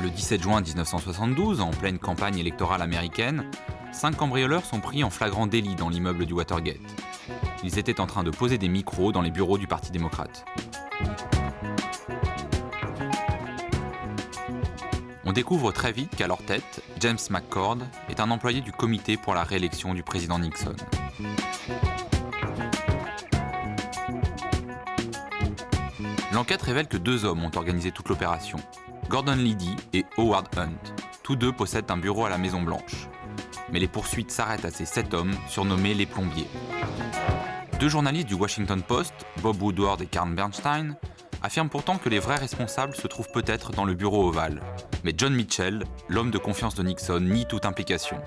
Le 17 juin 1972, en pleine campagne électorale américaine, 5 cambrioleurs sont pris en flagrant délit dans l'immeuble du Watergate. Ils étaient en train de poser des micros dans les bureaux du Parti démocrate. On découvre très vite qu'à leur tête, James McCord est un employé du comité pour la réélection du président Nixon. L'enquête révèle que 2 hommes ont organisé toute l'opération, Gordon Liddy et Howard Hunt. Tous 2 possèdent un bureau à la Maison-Blanche. Mais les poursuites s'arrêtent à ces 7 hommes, surnommés les plombiers. 2 journalistes du Washington Post, Bob Woodward et Carl Bernstein, affirment pourtant que les vrais responsables se trouvent peut-être dans le bureau ovale. Mais John Mitchell, l'homme de confiance de Nixon, nie toute implication.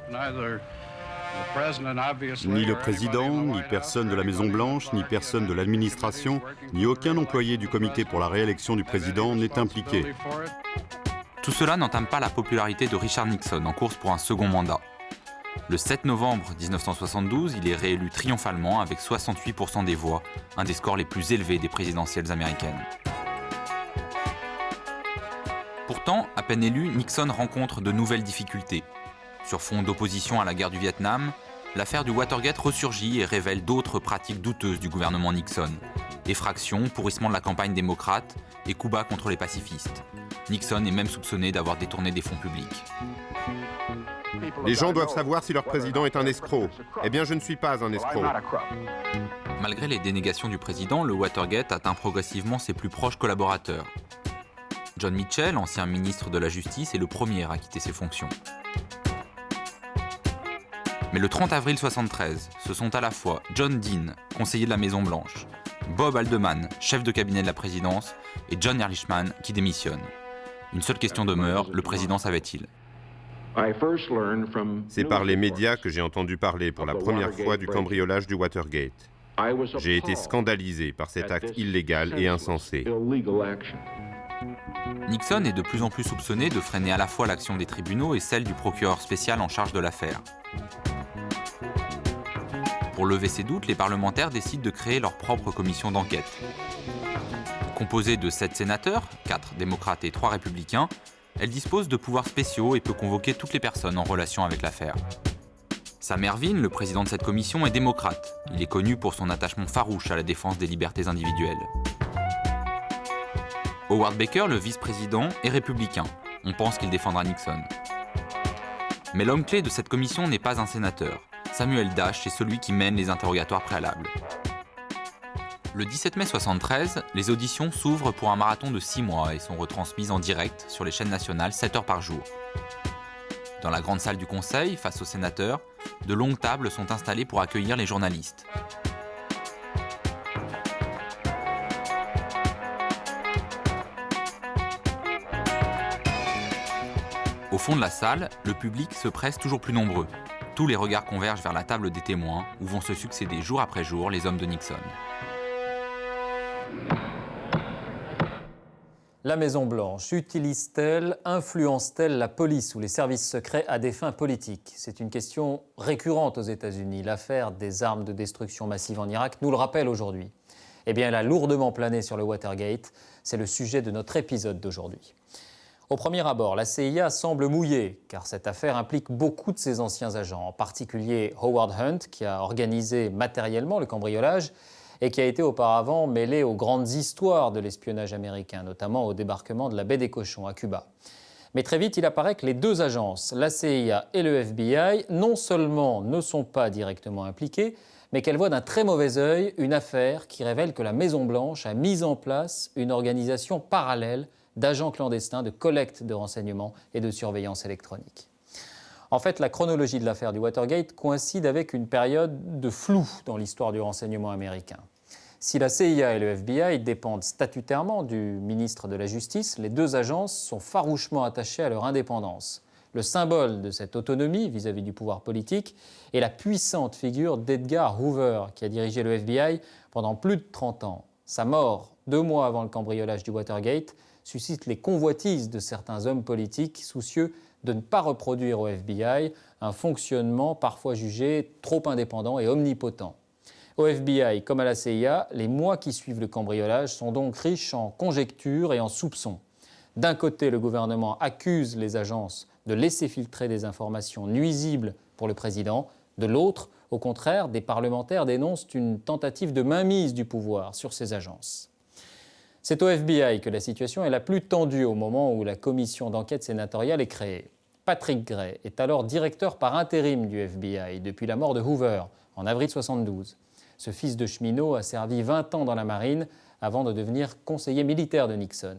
Ni le président, ni personne de la Maison-Blanche, ni personne de l'administration, ni aucun employé du comité pour la réélection du président n'est impliqué. Tout cela n'entame pas la popularité de Richard Nixon en course pour un second mandat. Le 7 novembre 1972, il est réélu triomphalement avec 68% des voix, un des scores les plus élevés des présidentielles américaines. Pourtant, à peine élu, Nixon rencontre de nouvelles difficultés. Sur fond d'opposition à la guerre du Vietnam, l'affaire du Watergate ressurgit et révèle d'autres pratiques douteuses du gouvernement Nixon. Effraction, pourrissement de la campagne démocrate et coups bas contre les pacifistes. Nixon est même soupçonné d'avoir détourné des fonds publics. Les gens doivent savoir si leur président est un escroc. Eh bien, je ne suis pas un escroc. Malgré les dénégations du président, le Watergate atteint progressivement ses plus proches collaborateurs. John Mitchell, ancien ministre de la Justice, est le premier à quitter ses fonctions. Mais le 30 avril 1973, ce sont à la fois John Dean, conseiller de la Maison-Blanche, Bob Haldeman, chef de cabinet de la présidence, et John Ehrlichman qui démissionne. Une seule question demeure, le président savait-il ? C'est par les médias que j'ai entendu parler pour la première fois du cambriolage du Watergate. J'ai été scandalisé par cet acte illégal et insensé. Nixon est de plus en plus soupçonné de freiner à la fois l'action des tribunaux et celle du procureur spécial en charge de l'affaire. Pour lever ces doutes, les parlementaires décident de créer leur propre commission d'enquête. Composée de 7 sénateurs, 4 démocrates et 3 républicains, elle dispose de pouvoirs spéciaux et peut convoquer toutes les personnes en relation avec l'affaire. Sam Ervin, le président de cette commission, est démocrate. Il est connu pour son attachement farouche à la défense des libertés individuelles. Howard Baker, le vice-président, est républicain. On pense qu'il défendra Nixon. Mais l'homme clé de cette commission n'est pas un sénateur. Samuel Dash est celui qui mène les interrogatoires préalables. Le 17 mai 1973, les auditions s'ouvrent pour un marathon de 6 mois et sont retransmises en direct sur les chaînes nationales 7 heures par jour. Dans la grande salle du Conseil, face aux sénateurs, de longues tables sont installées pour accueillir les journalistes. Au fond de la salle, le public se presse toujours plus nombreux. Tous les regards convergent vers la table des témoins, où vont se succéder jour après jour les hommes de Nixon. La Maison-Blanche utilise-t-elle, influence-t-elle la police ou les services secrets à des fins politiques? C'est une question récurrente aux États-Unis. L'affaire des armes de destruction massive en Irak nous le rappelle aujourd'hui. Eh bien, elle a lourdement plané sur le Watergate. C'est le sujet de notre épisode d'aujourd'hui. Au premier abord, la CIA semble mouillée, car cette affaire implique beaucoup de ses anciens agents, en particulier Howard Hunt, qui a organisé matériellement le cambriolage et qui a été auparavant mêlé aux grandes histoires de l'espionnage américain, notamment au débarquement de la baie des Cochons à Cuba. Mais très vite, il apparaît que les 2 agences, la CIA et le FBI, non seulement ne sont pas directement impliquées, mais qu'elles voient d'un très mauvais œil une affaire qui révèle que la Maison-Blanche a mis en place une organisation parallèle d'agents clandestins de collecte de renseignements et de surveillance électronique. En fait, la chronologie de l'affaire du Watergate coïncide avec une période de flou dans l'histoire du renseignement américain. Si la CIA et le FBI dépendent statutairement du ministre de la Justice, les 2 agences sont farouchement attachées à leur indépendance. Le symbole de cette autonomie vis-à-vis du pouvoir politique est la puissante figure d'Edgar Hoover, qui a dirigé le FBI pendant plus de 30 ans. Sa mort, 2 mois avant le cambriolage du Watergate, suscite les convoitises de certains hommes politiques soucieux de ne pas reproduire au FBI un fonctionnement parfois jugé trop indépendant et omnipotent. Au FBI comme à la CIA, les mois qui suivent le cambriolage sont donc riches en conjectures et en soupçons. D'un côté, le gouvernement accuse les agences de laisser filtrer des informations nuisibles pour le président. De l'autre, au contraire, des parlementaires dénoncent une tentative de mainmise du pouvoir sur ces agences. C'est au FBI que la situation est la plus tendue au moment où la commission d'enquête sénatoriale est créée. Patrick Gray est alors directeur par intérim du FBI depuis la mort de Hoover en avril 1972. Ce fils de cheminot a servi 20 ans dans la marine avant de devenir conseiller militaire de Nixon.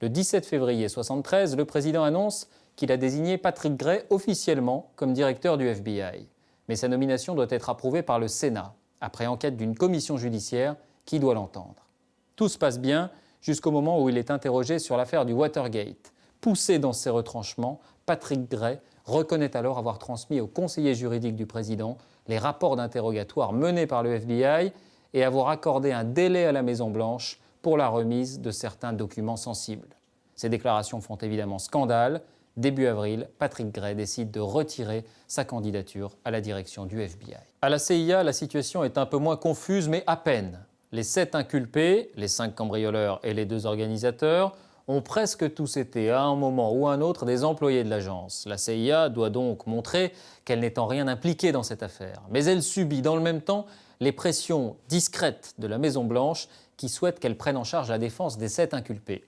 Le 17 février 1973, le président annonce qu'il a désigné Patrick Gray officiellement comme directeur du FBI. Mais sa nomination doit être approuvée par le Sénat, après enquête d'une commission judiciaire qui doit l'entendre. Tout se passe bien jusqu'au moment où il est interrogé sur l'affaire du Watergate. Poussé dans ses retranchements, Patrick Gray reconnaît alors avoir transmis au conseiller juridique du président les rapports d'interrogatoire menés par le FBI et avoir accordé un délai à la Maison-Blanche pour la remise de certains documents sensibles. Ces déclarations font évidemment scandale. Début avril, Patrick Gray décide de retirer sa candidature à la direction du FBI. À la CIA, la situation est un peu moins confuse, mais à peine. Les 7 inculpés, les 5 cambrioleurs et les 2 organisateurs, ont presque tous été, à un moment ou à un autre, des employés de l'agence. La CIA doit donc montrer qu'elle n'est en rien impliquée dans cette affaire. Mais elle subit dans le même temps les pressions discrètes de la Maison-Blanche qui souhaite qu'elle prenne en charge la défense des 7 inculpés.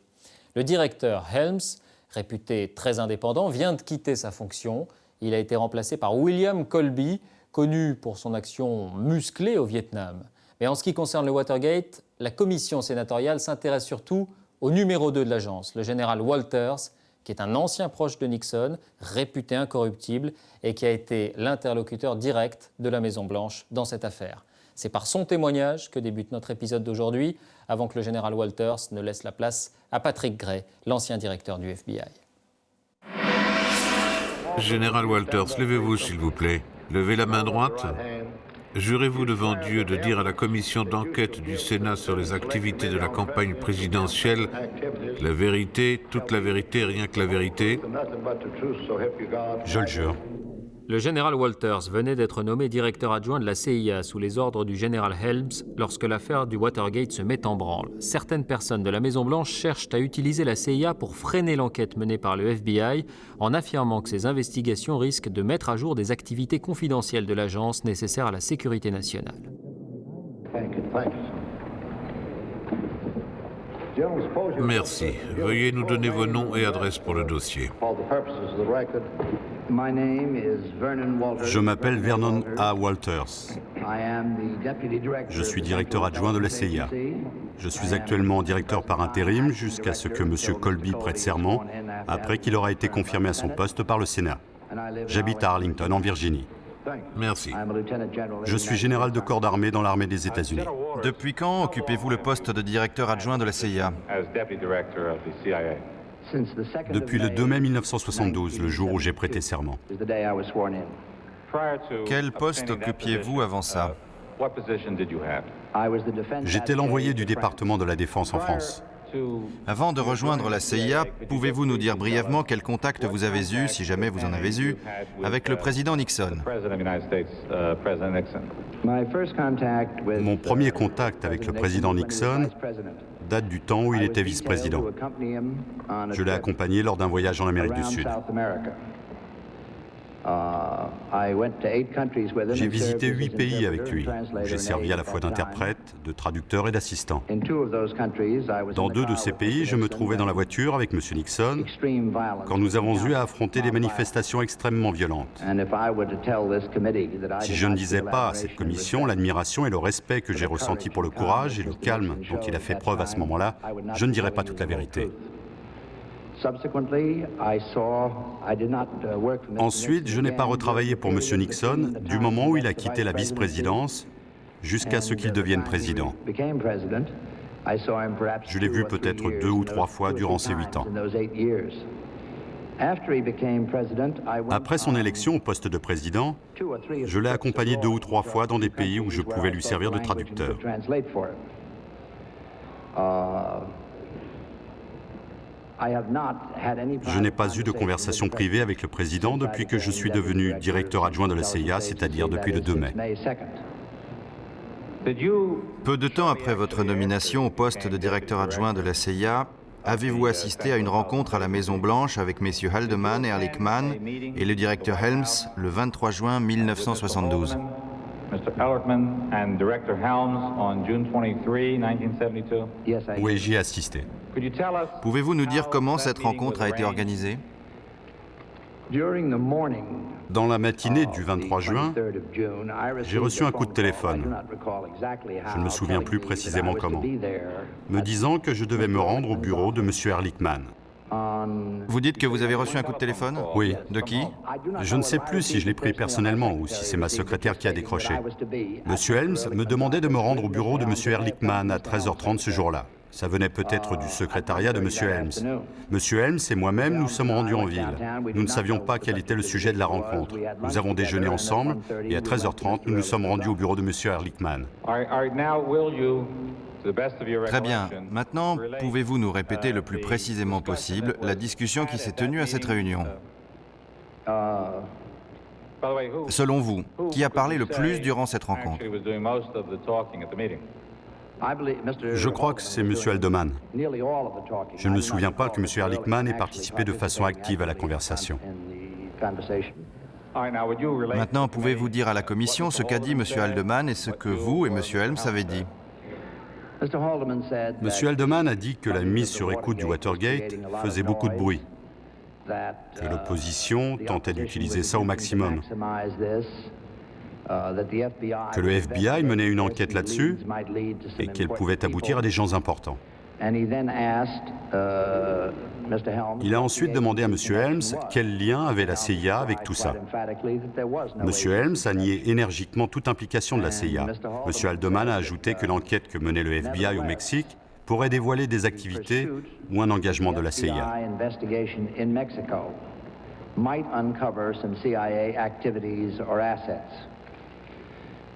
Le directeur Helms, réputé très indépendant, vient de quitter sa fonction. Il a été remplacé par William Colby, connu pour son action musclée au Vietnam. Mais en ce qui concerne le Watergate, la commission sénatoriale s'intéresse surtout au numéro 2 de l'agence, le général Walters, qui est un ancien proche de Nixon, réputé incorruptible et qui a été l'interlocuteur direct de la Maison-Blanche dans cette affaire. C'est par son témoignage que débute notre épisode d'aujourd'hui, avant que le général Walters ne laisse la place à Patrick Gray, l'ancien directeur du FBI. Général Walters, levez-vous s'il vous plaît. Levez la main droite. Jurez-vous devant Dieu de dire à la commission d'enquête du Sénat sur les activités de la campagne présidentielle la vérité, toute la vérité, rien que la vérité? Je le jure. Le général Walters venait d'être nommé directeur adjoint de la CIA sous les ordres du général Helms lorsque l'affaire du Watergate se met en branle. Certaines personnes de la Maison-Blanche cherchent à utiliser la CIA pour freiner l'enquête menée par le FBI en affirmant que ces investigations risquent de mettre à jour des activités confidentielles de l'agence nécessaires à la sécurité nationale. Merci. Veuillez nous donner vos noms et adresses pour le dossier. Je m'appelle Vernon A. Walters. Je suis directeur adjoint de la CIA. Je suis actuellement directeur par intérim jusqu'à ce que M. Colby prête serment, après qu'il aura été confirmé à son poste par le Sénat. J'habite à Arlington, en Virginie. Merci. Je suis général de corps d'armée dans l'armée des États-Unis. Depuis quand occupez-vous le poste de directeur adjoint de la CIA? Depuis le 2 mai 1972, le jour où j'ai prêté serment. Quel poste occupiez-vous avant ça? J'étais l'envoyé du département de la Défense en France. Avant de rejoindre la CIA, pouvez-vous nous dire brièvement quel contact vous avez eu, si jamais vous en avez eu, avec le président Nixon? Mon premier contact avec le président Nixon date du temps où il était vice-président. Je l'ai accompagné lors d'un voyage en Amérique du Sud. J'ai visité 8 pays avec lui. J'ai servi à la fois d'interprète, de traducteur et d'assistant. Dans 2 de ces pays, je me trouvais dans la voiture avec M. Nixon quand nous avons eu à affronter des manifestations extrêmement violentes. Si je ne disais pas à cette commission l'admiration et le respect que j'ai ressenti pour le courage et le calme dont il a fait preuve à ce moment-là, je ne dirais pas toute la vérité. Ensuite, je n'ai pas retravaillé pour M. Nixon du moment où il a quitté la vice-présidence jusqu'à ce qu'il devienne président. Je l'ai vu peut-être 2 ou 3 fois durant ces 8 ans. Après son élection au poste de président, je l'ai accompagné 2 ou 3 fois dans des pays où je pouvais lui servir de traducteur. Je n'ai pas eu de conversation privée avec le président depuis que je suis devenu directeur adjoint de la CIA, c'est-à-dire depuis le 2 mai. Peu de temps après votre nomination au poste de directeur adjoint de la CIA, Avez-vous assisté à une rencontre à la Maison-Blanche avec messieurs Haldeman et Ehrlichman et le directeur Helms le 23 juin 1972? Oui, j'y ai assisté. Pouvez-vous nous dire comment cette rencontre a été organisée? Dans la matinée du 23 juin, j'ai reçu un coup de téléphone. Je ne me souviens plus précisément comment, me disant que je devais me rendre au bureau de M. Ehrlichman. Vous dites que vous avez reçu un coup de téléphone? Oui. De qui? Je ne sais plus si je l'ai pris personnellement ou si c'est ma secrétaire qui a décroché. M. Helms me demandait de me rendre au bureau de M. Ehrlichman à 13h30 ce jour-là. Ça venait peut-être du secrétariat de M. Helms. M. Helms et moi-même nous sommes rendus en ville. Nous ne savions pas quel était le sujet de la rencontre. Nous avons déjeuné ensemble et à 13h30, nous nous sommes rendus au bureau de M. Ehrlichman. Très bien. Maintenant, pouvez-vous nous répéter le plus précisément possible la discussion qui s'est tenue à cette réunion? Selon vous, qui a parlé le plus durant cette rencontre? Je crois que c'est M. Haldeman. Je ne me souviens pas que M. Ehrlichman ait participé de façon active à la conversation. Maintenant, pouvez-vous dire à la Commission ce qu'a dit M. Haldeman et ce que vous et M. Helms avez dit? M. Haldeman a dit que la mise sur écoute du Watergate faisait beaucoup de bruit, que l'opposition tentait d'utiliser ça au maximum, que le FBI menait une enquête là-dessus et qu'elle pouvait aboutir à des gens importants. Il a ensuite demandé à M. Helms quel lien avait la CIA avec tout ça. M. Helms a nié énergiquement toute implication de la CIA. M. Haldeman a ajouté que l'enquête que menait le FBI au Mexique pourrait dévoiler des activités ou un engagement de la CIA.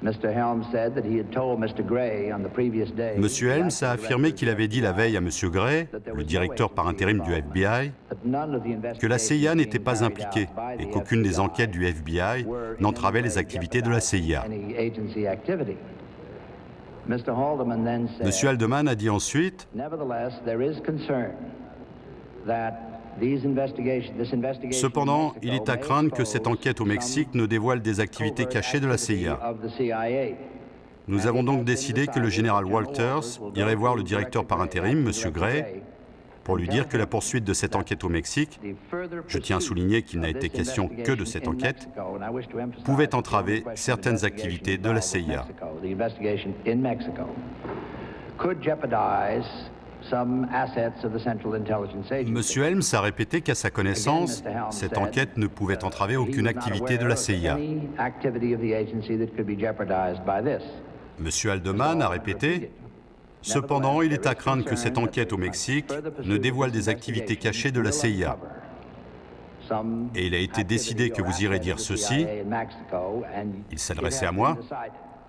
M. Helms a affirmé qu'il avait dit la veille à M. Gray, le directeur par intérim du FBI, que la CIA n'était pas impliquée et qu'aucune des enquêtes du FBI n'entravait les activités de la CIA. M. Haldeman a dit ensuite « Cependant, il est à craindre que cette enquête au Mexique ne dévoile des activités cachées de la CIA. Nous avons donc décidé que le général Walters irait voir le directeur par intérim, M. Gray, pour lui dire que la poursuite de cette enquête au Mexique, je tiens à souligner qu'il n'a été question que de cette enquête, pouvait entraver certaines activités de la CIA. M. Helms a répété qu'à sa connaissance, cette enquête ne pouvait entraver aucune activité de la CIA. M. Haldeman a répété « Cependant, il est à craindre que cette enquête au Mexique ne dévoile des activités cachées de la CIA. Et il a été décidé que vous irez dire ceci, il s'adressait à moi,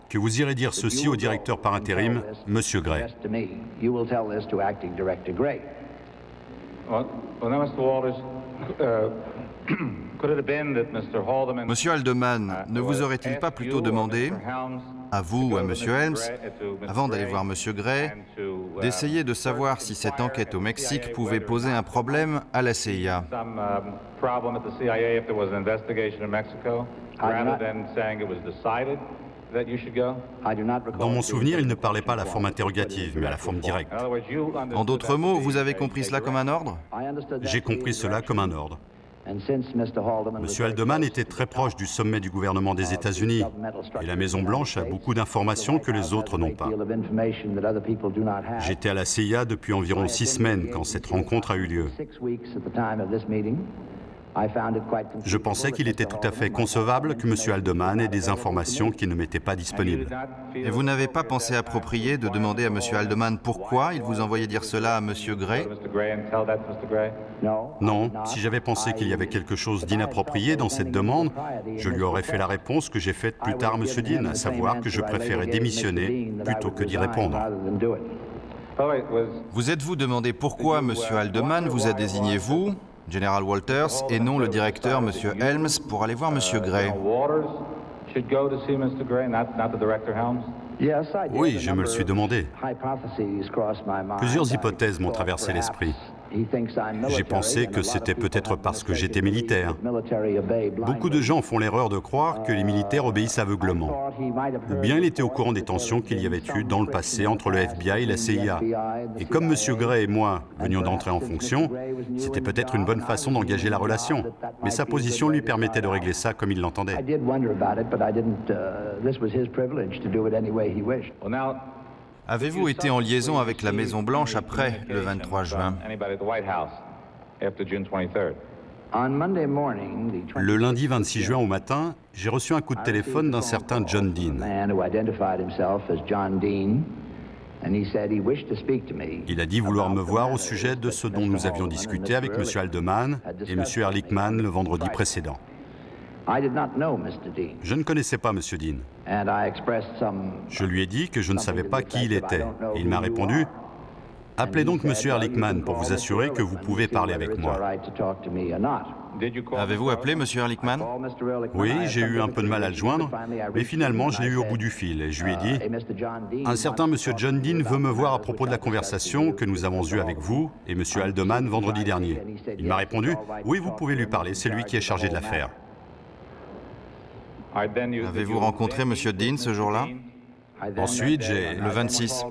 que vous irez dire ceci au directeur par intérim, M. Gray. » Monsieur Haldeman, ne vous aurait-il pas plutôt demandé, à vous ou à M. Helms, avant d'aller voir M. Gray, d'essayer de savoir si cette enquête au Mexique pouvait poser un problème à la CIA? Dans mon souvenir, il ne parlait pas à la forme interrogative, mais à la forme directe. En d'autres mots, vous avez compris cela comme un ordre? J'ai compris cela comme un ordre. M. Haldeman était très proche du sommet du gouvernement des États-Unis et la Maison-Blanche a beaucoup d'informations que les autres n'ont pas. J'étais à la CIA depuis environ 6 semaines quand cette rencontre a eu lieu. Je pensais qu'il était tout à fait concevable que M. Haldeman ait des informations qui ne m'étaient pas disponibles. Et vous n'avez pas pensé approprié de demander à M. Haldeman pourquoi il vous envoyait dire cela à M. Gray? Non, si j'avais pensé qu'il y avait quelque chose d'inapproprié dans cette demande, je lui aurais fait la réponse que j'ai faite plus tard à M. Dean, à savoir que je préférais démissionner plutôt que d'y répondre. Vous êtes-vous demandé pourquoi M. Haldeman vous a désigné, vous, Général Walters, et non le directeur, M. Helms, pour aller voir M. Gray? Oui, je me le suis demandé. Plusieurs hypothèses m'ont traversé l'esprit. J'ai pensé que c'était peut-être parce que j'étais militaire. Beaucoup de gens font l'erreur de croire que les militaires obéissent aveuglement. Ou bien il était au courant des tensions qu'il y avait eu dans le passé entre le FBI et la CIA. Et comme M. Gray et moi venions d'entrer en fonction, c'était peut-être une bonne façon d'engager la relation. Mais sa position lui permettait de régler ça comme il l'entendait. Avez-vous été en liaison avec la Maison-Blanche après le 23 juin? Le lundi 26 juin au matin, j'ai reçu un coup de téléphone d'un certain John Dean. Il a dit vouloir me voir au sujet de ce dont nous avions discuté avec M. Haldeman et M. Ehrlichman le vendredi précédent. Je ne connaissais pas M. Dean. Je lui ai dit que je ne savais pas qui il était. Et il m'a répondu « Appelez donc M. Ehrlichman pour vous assurer que vous pouvez parler avec moi. » Avez-vous appelé M. Ehrlichman? Oui, j'ai eu un peu de mal à le joindre, mais finalement je l'ai eu au bout du fil et je lui ai dit « Un certain M. John Dean veut me voir à propos de la conversation que nous avons eue avec vous et M. Haldeman vendredi dernier. » Il m'a répondu « Oui, vous pouvez lui parler, c'est lui qui est chargé de l'affaire. » Avez-vous rencontré M. Dean ce jour-là? Ensuite, Le 26.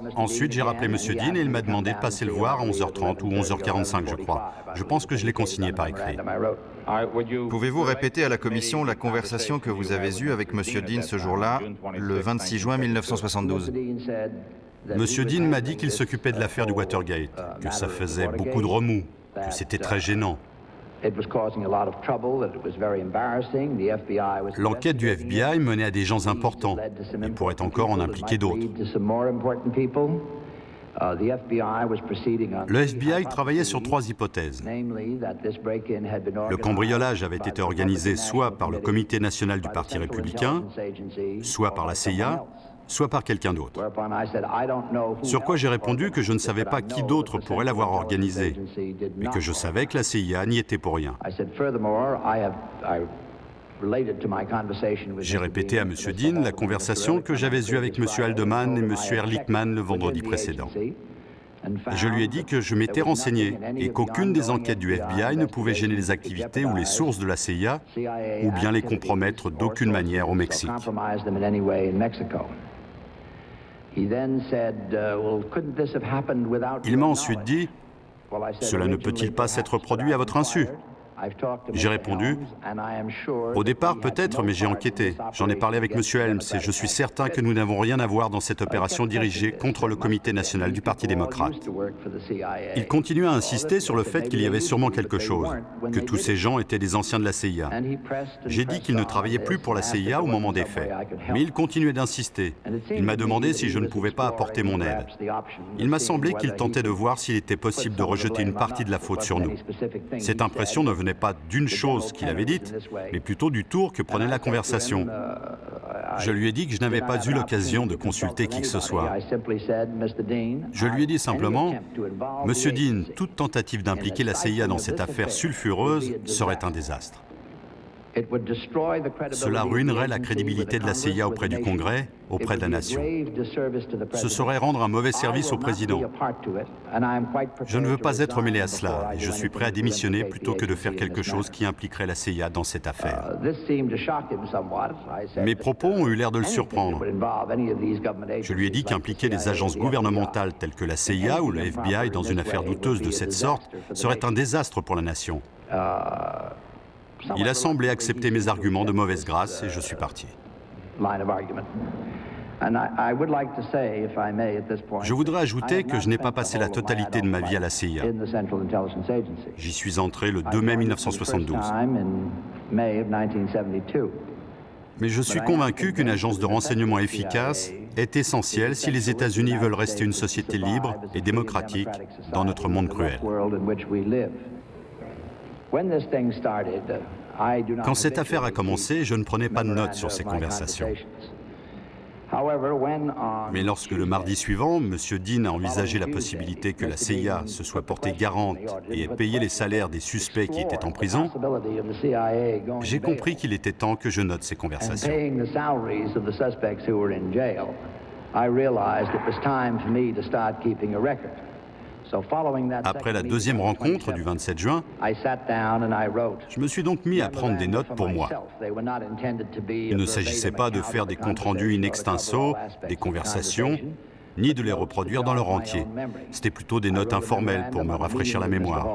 j'ai rappelé M. Dean et il m'a demandé de passer le voir à 11h30 ou 11h45, je crois. Je pense que je l'ai consigné par écrit. Pouvez-vous répéter à la commission la conversation que vous avez eue avec M. Dean ce jour-là, le 26 juin 1972? M. Dean m'a dit qu'il s'occupait de l'affaire du Watergate, que ça faisait beaucoup de remous, que c'était très gênant. L'enquête du FBI menait à des gens importants, mais pourrait encore en impliquer d'autres. Le FBI travaillait sur 3 hypothèses. Le cambriolage avait été organisé soit par le Comité national du Parti républicain, soit par la CIA, soit par quelqu'un d'autre. Sur quoi j'ai répondu que je ne savais pas qui d'autre pourrait l'avoir organisé, mais que je savais que la CIA n'y était pour rien. J'ai répété à M. Dean la conversation que j'avais eue avec M. Haldeman et M. Ehrlichman le vendredi précédent. Je lui ai dit que je m'étais renseigné et qu'aucune des enquêtes du FBI ne pouvait gêner les activités ou les sources de la CIA ou bien les compromettre d'aucune manière au Mexique. Il m'a ensuite dit « Cela ne peut-il pas s'être produit à votre insu ?» J'ai répondu « Au départ, peut-être, mais j'ai enquêté. J'en ai parlé avec M. Helms et je suis certain que nous n'avons rien à voir dans cette opération dirigée contre le Comité national du Parti démocrate. » Il continue à insister sur le fait qu'il y avait sûrement quelque chose, que tous ces gens étaient des anciens de la CIA. J'ai dit qu'ils ne travaillaient plus pour la CIA au moment des faits, mais il continuait d'insister. Il m'a demandé si je ne pouvais pas apporter mon aide. Il m'a semblé qu'il tentait de voir s'il était possible de rejeter une partie de la faute sur nous. Cette impression ne venait pas d'une chose qu'il avait dite, mais plutôt du tour que prenait la conversation. Je lui ai dit que je n'avais pas eu l'occasion de consulter qui que ce soit. Je lui ai dit simplement, « Monsieur Dean, toute tentative d'impliquer la CIA dans cette affaire sulfureuse serait un désastre. Cela ruinerait la crédibilité de la CIA auprès du Congrès, auprès de la nation. Ce serait rendre un mauvais service au président. Je ne veux pas être mêlé à cela et je suis prêt à démissionner plutôt que de faire quelque chose qui impliquerait la CIA dans cette affaire. » Mes propos ont eu l'air de le surprendre. Je lui ai dit qu'impliquer des agences gouvernementales telles que la CIA ou le FBI dans une affaire douteuse de cette sorte serait un désastre pour la nation. Il a semblé accepter mes arguments de mauvaise grâce et je suis parti. Je voudrais ajouter que je n'ai pas passé la totalité de ma vie à la CIA. J'y suis entré le 2 mai 1972. Mais je suis convaincu qu'une agence de renseignement efficace est essentielle si les États-Unis veulent rester une société libre et démocratique dans notre monde cruel. Quand cette affaire a commencé, je ne prenais pas de notes sur ces conversations. Mais lorsque le mardi suivant, M. Dean a envisagé la possibilité que la CIA se soit portée garante et ait payé les salaires des suspects qui étaient en prison, j'ai compris qu'il était temps que je note ces conversations. Après la deuxième rencontre du 27 juin, je me suis donc mis à prendre des notes pour moi. Il ne s'agissait pas de faire des comptes rendus in extenso, des conversations, ni de les reproduire dans leur entier. C'était plutôt des notes informelles pour me rafraîchir la mémoire.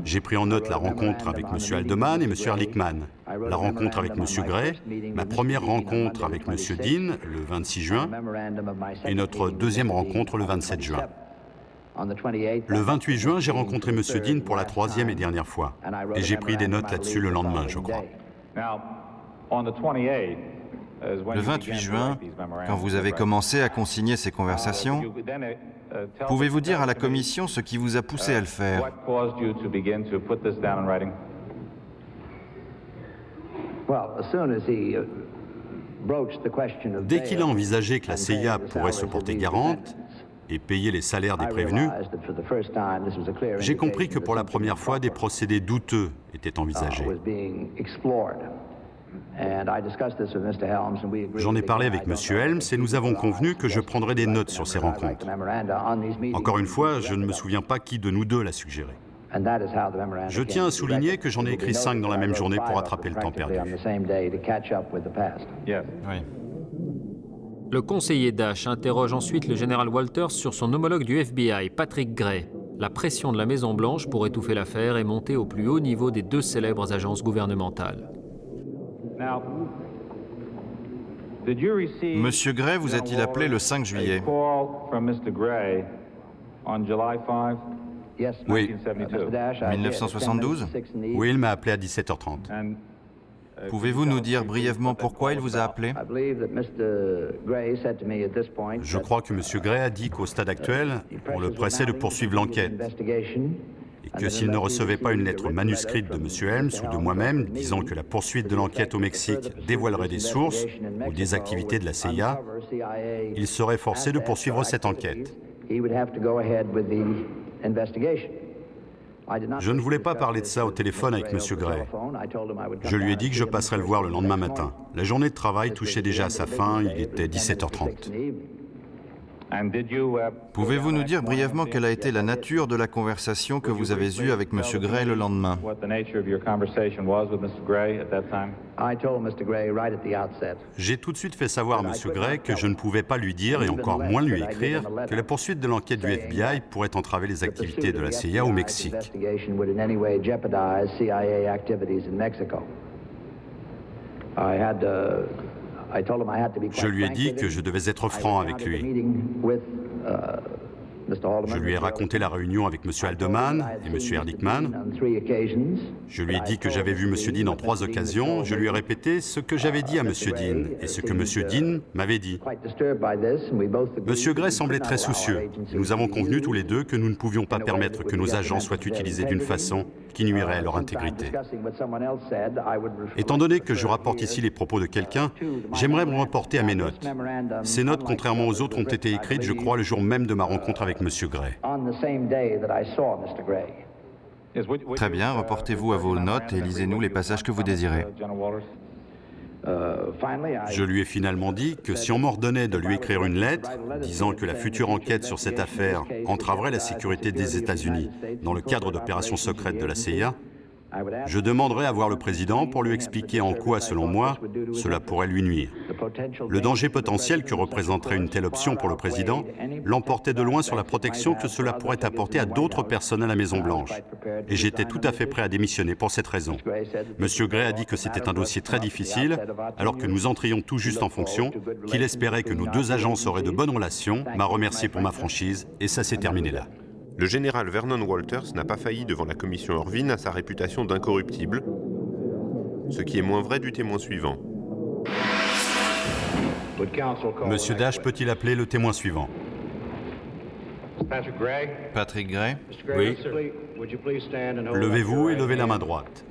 J'ai pris en note la rencontre avec M. Haldeman et M. Ehrlichman, la rencontre avec M. Gray, ma première rencontre avec M. Dean le 26 juin et notre deuxième rencontre le 27 juin. Le 28 juin, j'ai rencontré M. Dean pour la troisième et dernière fois. Et j'ai pris des notes là-dessus le lendemain, je crois. Le 28 juin, quand vous avez commencé à consigner ces conversations, pouvez-vous dire à la Commission ce qui vous a poussé à le faire? Dès qu'il a envisagé que la CIA pourrait se porter garante et payer les salaires des prévenus, j'ai compris que pour la première fois, des procédés douteux étaient envisagés. J'en ai parlé avec M. Helms et nous avons convenu que je prendrais des notes sur ces rencontres. Encore une fois, je ne me souviens pas qui de nous deux l'a suggéré. Je tiens à souligner que j'en ai écrit 5 dans la même journée pour rattraper le temps perdu. Oui. Le conseiller Dash interroge ensuite le général Walters sur son homologue du FBI, Patrick Gray. La pression de la Maison-Blanche pour étouffer l'affaire est montée au plus haut niveau des deux célèbres agences gouvernementales. Monsieur Gray vous a-t-il appelé le 5 juillet? Oui. 1972? Oui, il m'a appelé à 17h30. Pouvez-vous nous dire brièvement pourquoi il vous a appelé? Je crois que M. Gray a dit qu'au stade actuel, on le pressait de poursuivre l'enquête et que s'il ne recevait pas une lettre manuscrite de M. Helms ou de moi-même disant que la poursuite de l'enquête au Mexique dévoilerait des sources ou des activités de la CIA, il serait forcé de poursuivre cette enquête. Je ne voulais pas parler de ça au téléphone avec M. Gray. Je lui ai dit que je passerais le voir le lendemain matin. La journée de travail touchait déjà à sa fin, il était 17h30. Pouvez-vous nous dire brièvement quelle a été la nature de la conversation que vous avez eue avec M. Gray le lendemain? J'ai tout de suite fait savoir à M. Gray que je ne pouvais pas lui dire, et encore moins lui écrire, que la poursuite de l'enquête du FBI pourrait entraver les activités de la CIA au Mexique. Je lui ai dit que je devais être franc avec lui. Je lui ai raconté la réunion avec M. Haldeman et M. Ehrlichman. Je lui ai dit que j'avais vu M. Dean en 3 occasions. Je lui ai répété ce que j'avais dit à M. Dean et ce que M. Dean m'avait dit. M. Gray semblait très soucieux. Nous avons convenu tous les deux que nous ne pouvions pas permettre que nos agents soient utilisés d'une façon qui nuirait à leur intégrité. Étant donné que je rapporte ici les propos de quelqu'un, j'aimerais me reporter à mes notes. Ces notes, contrairement aux autres, ont été écrites, je crois, le jour même de ma rencontre avec M. Gray. Très bien, reportez-vous à vos notes et lisez-nous les passages que vous désirez. Je lui ai finalement dit que si on m'ordonnait de lui écrire une lettre disant que la future enquête sur cette affaire entraverait la sécurité des États-Unis dans le cadre d'opérations secrètes de la CIA, je demanderais à voir le président pour lui expliquer en quoi, selon moi, cela pourrait lui nuire. Le danger potentiel que représenterait une telle option pour le président l'emportait de loin sur la protection que cela pourrait apporter à d'autres personnes à la Maison-Blanche. Et j'étais tout à fait prêt à démissionner pour cette raison. M. Gray a dit que c'était un dossier très difficile, alors que nous entrions tout juste en fonction, qu'il espérait que nos deux agences auraient de bonnes relations, m'a remercié pour ma franchise, et ça s'est terminé là. Le général Vernon Walters n'a pas failli devant la commission Irvine à sa réputation d'incorruptible, ce qui est moins vrai du témoin suivant. Monsieur Dash peut-il appeler le témoin suivant? Patrick Gray? Oui. Levez-vous et levez la main droite.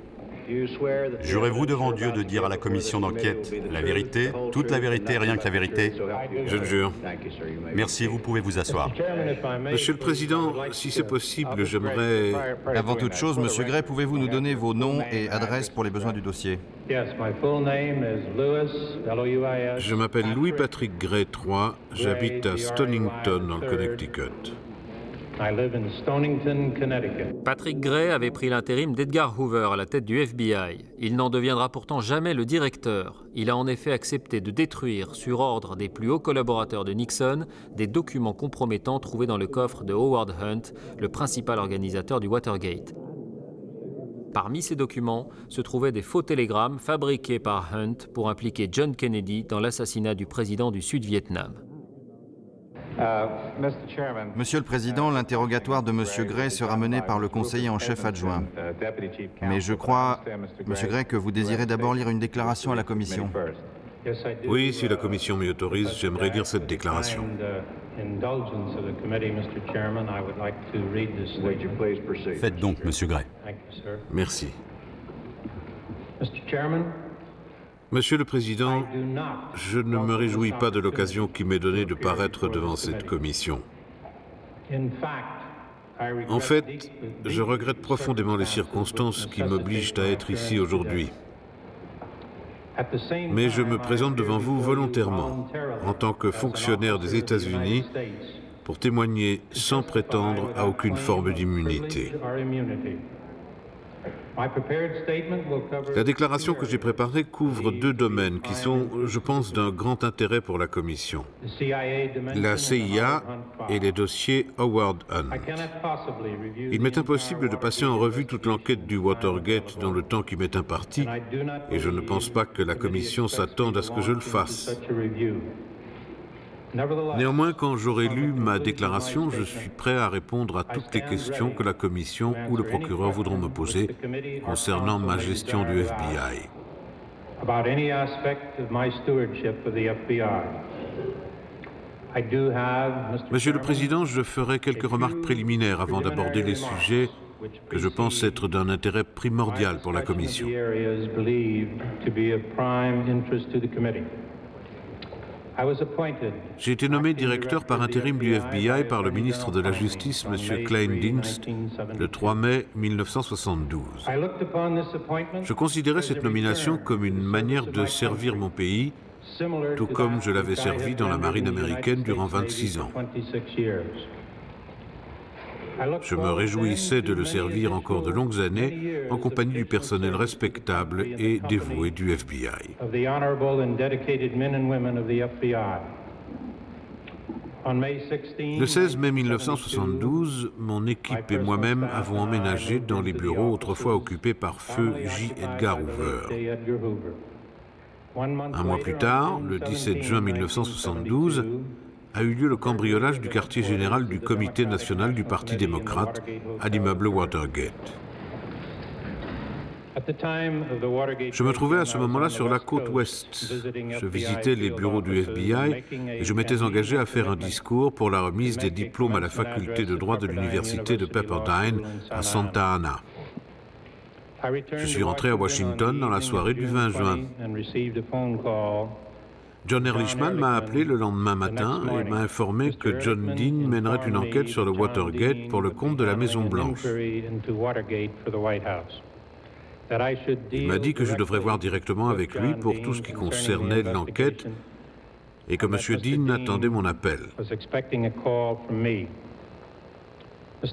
Jurez-vous devant Dieu de dire à la commission d'enquête la vérité, toute la vérité, rien que la vérité? Je le jure. Merci, vous pouvez vous asseoir. Monsieur le Président, si c'est possible, j'aimerais... Avant toute chose, Monsieur Gray, pouvez-vous nous donner vos noms et adresses pour les besoins du dossier? Je m'appelle Louis-Patrick Gray III, j'habite à Stonington, dans le Connecticut. Patrick Gray avait pris l'intérim d'Edgar Hoover à la tête du FBI. Il n'en deviendra pourtant jamais le directeur. Il a en effet accepté de détruire, sur ordre des plus hauts collaborateurs de Nixon, des documents compromettants trouvés dans le coffre de Howard Hunt, le principal organisateur du Watergate. Parmi ces documents se trouvaient des faux télégrammes fabriqués par Hunt pour impliquer John Kennedy dans l'assassinat du président du Sud-Vietnam. Monsieur le Président, l'interrogatoire de Monsieur Gray sera mené par le conseiller en chef adjoint. Mais je crois, Monsieur Gray, que vous désirez d'abord lire une déclaration à la Commission. Oui, si la Commission m'y autorise, j'aimerais lire cette déclaration. Faites donc, Monsieur Gray. Merci. Monsieur le Président, je ne me réjouis pas de l'occasion qui m'est donnée de paraître devant cette commission. En fait, je regrette profondément les circonstances qui m'obligent à être ici aujourd'hui. Mais je me présente devant vous volontairement, en tant que fonctionnaire des États-Unis, pour témoigner sans prétendre à aucune forme d'immunité. La déclaration que j'ai préparée couvre deux domaines qui sont, je pense, d'un grand intérêt pour la Commission. La CIA et les dossiers Howard Hunt. Il m'est impossible de passer en revue toute l'enquête du Watergate dans le temps qui m'est imparti, et je ne pense pas que la Commission s'attende à ce que je le fasse. Néanmoins, quand j'aurai lu ma déclaration, je suis prêt à répondre à toutes les questions que la Commission ou le procureur voudront me poser concernant ma gestion du FBI. Monsieur le Président, je ferai quelques remarques préliminaires avant d'aborder les sujets que je pense être d'un intérêt primordial pour la Commission. J'ai été nommé directeur par intérim du FBI par le ministre de la Justice, M. Klein-Dienst, le 3 mai 1972. Je considérais cette nomination comme une manière de servir mon pays, tout comme je l'avais servi dans la marine américaine durant 26 ans. Je me réjouissais de le servir encore de longues années en compagnie du personnel respectable et dévoué du FBI. Le 16 mai 1972, mon équipe et moi-même avons emménagé dans les bureaux autrefois occupés par feu J. Edgar Hoover. Un mois plus tard, le 17 juin 1972, a eu lieu le cambriolage du quartier général du Comité national du Parti démocrate à l'immeuble Watergate. Je me trouvais à ce moment-là sur la côte ouest. Je visitais les bureaux du FBI et je m'étais engagé à faire un discours pour la remise des diplômes à la faculté de droit de l'université de Pepperdine à Santa Ana. Je suis rentré à Washington dans la soirée du 20 juin. John Ehrlichman m'a appelé le lendemain matin et m'a informé que John Dean mènerait une enquête sur le Watergate pour le compte de la Maison-Blanche. Il m'a dit que je devrais voir directement avec lui pour tout ce qui concernait l'enquête et que M. Dean attendait mon appel. M.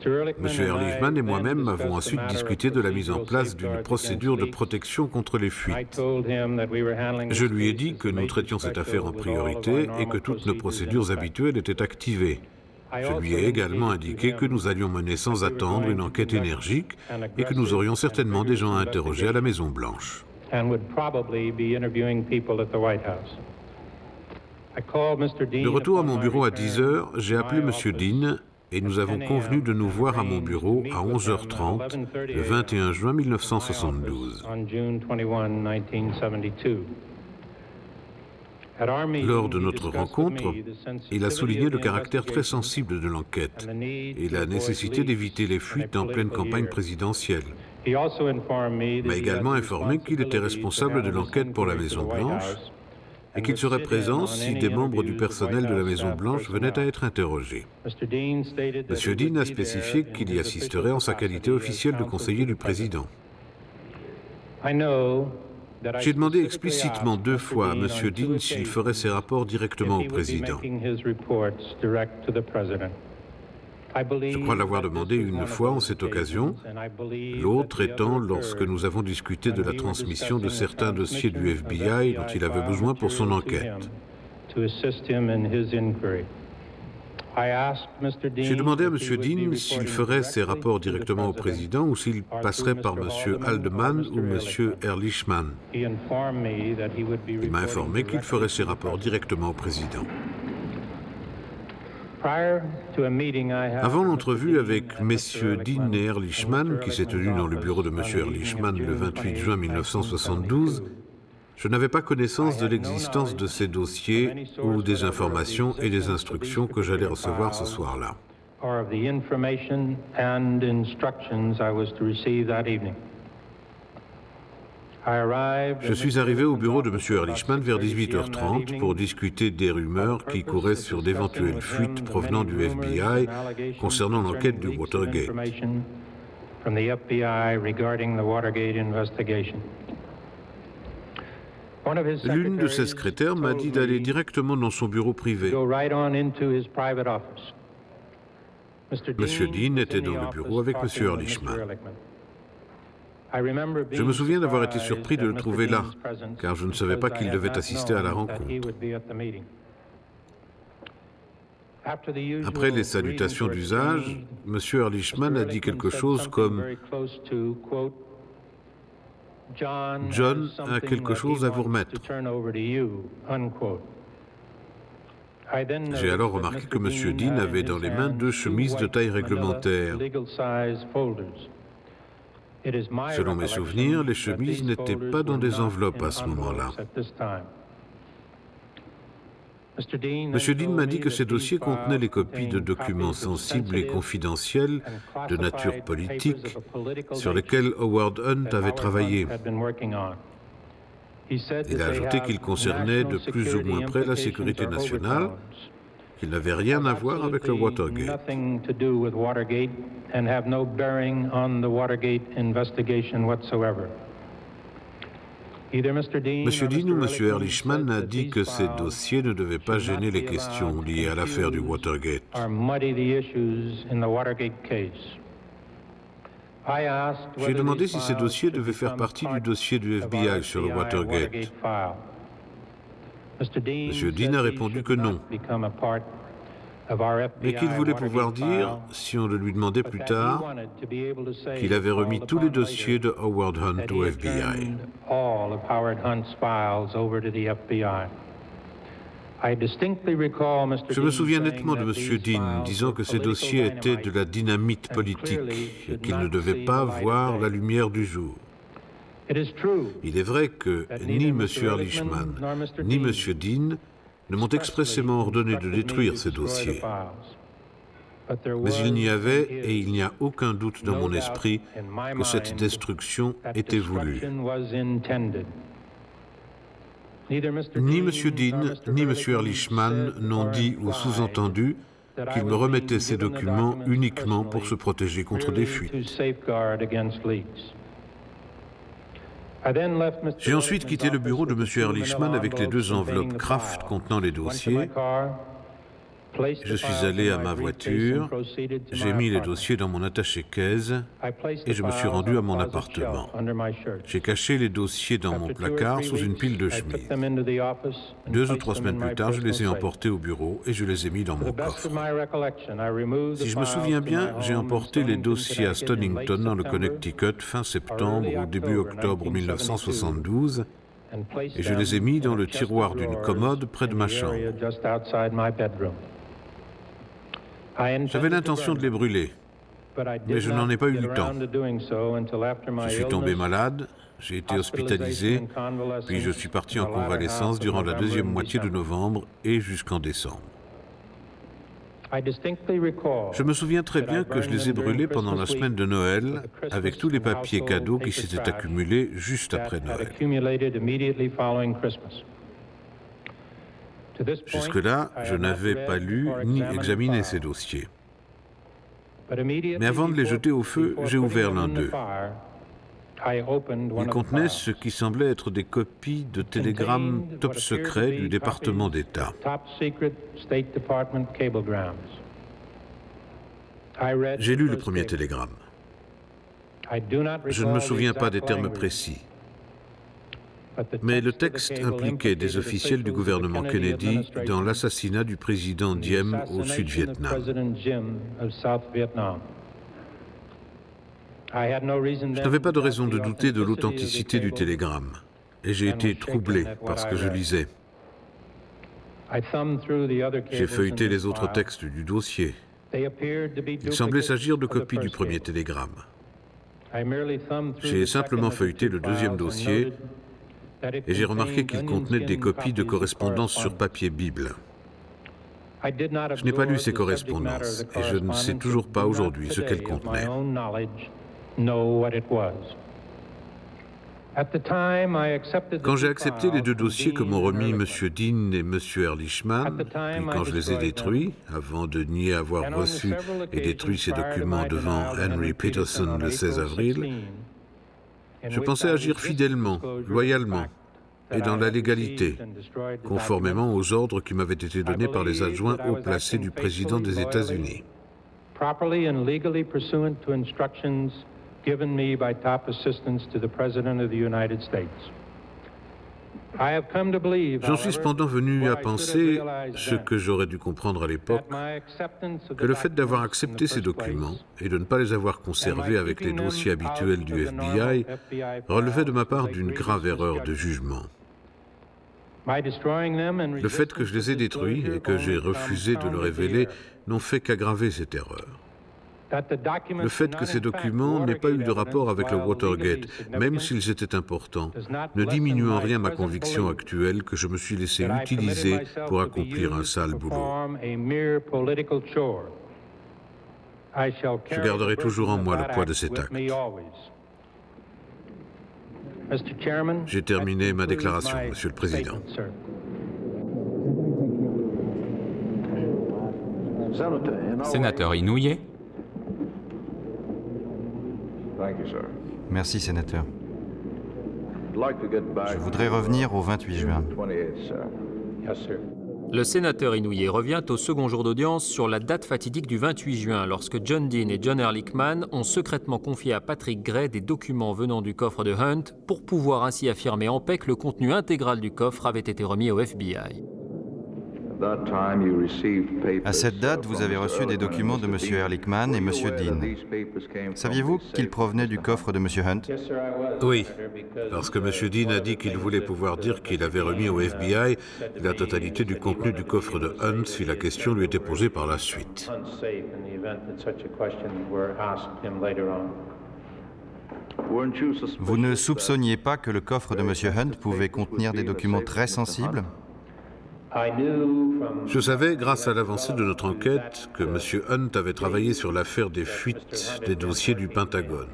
Ehrlichman et moi-même avons ensuite discuté de la mise en place d'une procédure de protection contre les fuites. Je lui ai dit que nous traitions cette affaire en priorité et que toutes nos procédures habituelles étaient activées. Je lui ai également indiqué que nous allions mener sans attendre une enquête énergique et que nous aurions certainement des gens à interroger à la Maison-Blanche. De retour à mon bureau à 10 heures, j'ai appelé M. Dean et nous avons convenu de nous voir à mon bureau à 11h30 le 21 juin 1972. Lors de notre rencontre, il a souligné le caractère très sensible de l'enquête et la nécessité d'éviter les fuites en pleine campagne présidentielle. Il m'a également informé qu'il était responsable de l'enquête pour la Maison-Blanche et qu'il serait présent si des membres du personnel de la Maison-Blanche venaient à être interrogés. M. Dean a spécifié qu'il y assisterait en sa qualité officielle de conseiller du président. J'ai demandé explicitement 2 fois à M. Dean s'il ferait ses rapports directement au président. Je crois l'avoir demandé une fois en cette occasion, l'autre étant lorsque nous avons discuté de la transmission de certains dossiers du FBI dont il avait besoin pour son enquête. J'ai demandé à M. Dean s'il ferait ses rapports directement au président ou s'il passerait par M. Haldeman ou M. Ehrlichman. Il m'a informé qu'il ferait ses rapports directement au président. Avant l'entrevue avec messieurs Dean et Ehrlichman, qui s'est tenue dans le bureau de M. Ehrlichman le 28 juin 1972, je n'avais pas connaissance de l'existence de ces dossiers ou des informations et des instructions que j'allais recevoir ce soir-là. Je suis arrivé au bureau de M. Ehrlichman vers 18h30 pour discuter des rumeurs qui couraient sur d'éventuelles fuites provenant du FBI concernant l'enquête du Watergate. L'une de ses secrétaires m'a dit d'aller directement dans son bureau privé. M. Dean était dans le bureau avec M. Ehrlichman. Je me souviens d'avoir été surpris de le trouver là, car je ne savais pas qu'il devait assister à la rencontre. Après les salutations d'usage, M. Ehrlichman a dit quelque chose comme « John a quelque chose à vous remettre ». J'ai alors remarqué que M. Dean avait dans les mains 2 chemises de taille réglementaire. Selon mes souvenirs, les chemises n'étaient pas dans des enveloppes à ce moment-là. M. Dean m'a dit que ces dossiers contenaient les copies de documents sensibles et confidentiels de nature politique sur lesquels Howard Hunt avait travaillé. Il a ajouté qu'ils concernaient de plus ou moins près la sécurité nationale, qu'ils n'avaient rien à voir avec le Watergate. M. Dean ou M. Ehrlichman a dit que ces dossiers ne devaient pas gêner les questions liées à l'affaire du Watergate. J'ai demandé si ces dossiers devaient faire partie du dossier du FBI sur le Watergate. M. Dean a répondu que non, mais qu'il voulait pouvoir dire, si on le lui demandait plus tard, qu'il avait remis tous les dossiers de Howard Hunt au FBI. Je me souviens nettement de M. Dean disant que ces dossiers étaient de la dynamite politique et qu'ils ne devaient pas voir la lumière du jour. Il est vrai que ni M. Ehrlichman ni M. Dean ne m'ont expressément ordonné de détruire ces dossiers. Mais il n'y avait et il n'y a aucun doute dans mon esprit que cette destruction était voulue. Ni M. Dean ni M. Ehrlichman n'ont dit ou sous-entendu qu'ils me remettaient ces documents uniquement pour se protéger contre des fuites. J'ai ensuite quitté le bureau de M. Ehrlichman avec les 2 enveloppes Kraft contenant les dossiers. Je suis allé à ma voiture, j'ai mis les dossiers dans mon attaché-caisse et je me suis rendu à mon appartement. J'ai caché les dossiers dans mon placard sous une pile de chemises. 2 ou 3 semaines plus tard, je les ai emportés au bureau et je les ai mis dans mon coffre. Si je me souviens bien, j'ai emporté les dossiers à Stonington, dans le Connecticut, fin septembre ou début octobre 1972, et je les ai mis dans le tiroir d'une commode près de ma chambre. J'avais l'intention de les brûler, mais je n'en ai pas eu le temps. Je suis tombé malade, j'ai été hospitalisé, puis je suis parti en convalescence durant la 2e moitié de novembre et jusqu'en décembre. Je me souviens très bien que je les ai brûlés pendant la semaine de Noël, avec tous les papiers cadeaux qui s'étaient accumulés juste après Noël. Jusque-là, je n'avais pas lu ni examiné ces dossiers. Mais avant de les jeter au feu, j'ai ouvert l'un d'eux. Il contenait ce qui semblait être des copies de télégrammes top secrets du département d'État. J'ai lu le premier télégramme. Je ne me souviens pas des termes précis. Mais le texte impliquait des officiels du gouvernement Kennedy dans l'assassinat du président Diem au Sud-Vietnam. Je n'avais pas de raison de douter de l'authenticité du télégramme, et j'ai été troublé par ce que je lisais. J'ai feuilleté les autres textes du dossier. Il semblait s'agir de copies du premier télégramme. J'ai simplement feuilleté le deuxième dossier, et j'ai remarqué qu'il contenait des copies de correspondances sur papier Bible. Je n'ai pas lu ces correspondances, et je ne sais toujours pas aujourd'hui ce qu'elles contenaient. Quand j'ai accepté les deux dossiers que m'ont remis M. Dean et M. Ehrlichman, puis quand je les ai détruits, avant de nier avoir reçu et détruit ces documents devant Henry Peterson le 16 avril, je pensais agir fidèlement, loyalement et dans la légalité, conformément aux ordres qui m'avaient été donnés par les adjoints haut placés du président des États-Unis. J'en suis cependant venu à penser, ce que j'aurais dû comprendre à l'époque, que le fait d'avoir accepté ces documents et de ne pas les avoir conservés avec les dossiers habituels du FBI relevait de ma part d'une grave erreur de jugement. Le fait que je les ai détruits et que j'ai refusé de le révéler n'ont fait qu'aggraver cette erreur. Le fait que ces documents n'aient pas eu de rapport avec le Watergate, même s'ils étaient importants, ne diminue en rien ma conviction actuelle que je me suis laissé utiliser pour accomplir un sale boulot. Je garderai toujours en moi le poids de cet acte. J'ai terminé ma déclaration, Monsieur le Président. Sénateur Inouye. Merci, sénateur. Je voudrais revenir au 28 juin. Le sénateur Inouye revient au second jour d'audience sur la date fatidique du 28 juin, lorsque John Dean et John Ehrlichman ont secrètement confié à Patrick Gray des documents venant du coffre de Hunt pour pouvoir ainsi affirmer en paix que le contenu intégral du coffre avait été remis au FBI. À cette date, vous avez reçu des documents de M. Ehrlichman et M. Dean. Saviez-vous qu'ils provenaient du coffre de M. Hunt? Oui, parce que M. Dean a dit qu'il voulait pouvoir dire qu'il avait remis au FBI la totalité du contenu du coffre de Hunt si la question lui était posée par la suite. Vous ne soupçonniez pas que le coffre de M. Hunt pouvait contenir des documents très sensibles? Je savais, grâce à l'avancée de notre enquête, que M. Hunt avait travaillé sur l'affaire des fuites des dossiers du Pentagone.